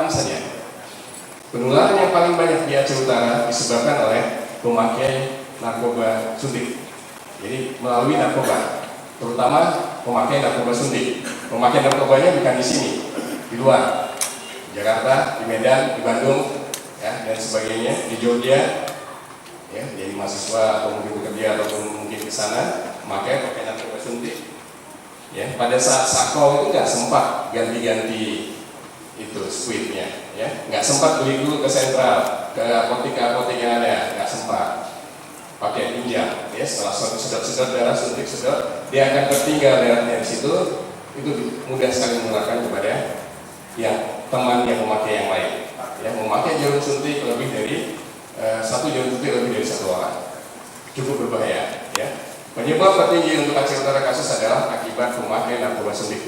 aman saja. Penularan yang paling banyak di Aceh Utara disebabkan oleh pemakai narkoba suntik. Jadi melalui narkoba, terutama pemakai narkoba suntik. Pemakai narkobanya bukan di sini, di luar, Jakarta, di Medan, di Bandung, ya, dan sebagainya, di Jogja, ya, jadi mahasiswa atau mungkin bekerja ataupun mungkin ke sana, pakai narkoba suntik. Ya, pada saat sakau itu nggak sempat ganti-ganti itu sweetnya, ya, nggak sempat beli dulu ke sentral, ke apotek yang ada, nggak sempat. Pakai pinjam, ya, setelah sedot darah, suntik sedot, dia akan tertinggal darahnya di situ, itu mudah sekali menularkan kepada yang teman yang memakai yang lain. Ya, memakai jarum suntik lebih dari satu jarum suntik lebih dari satu orang, cukup berbahaya. Ya. Penyebab tertinggi untuk Aceh Utara kasus adalah akibat memakai narkoba suntik.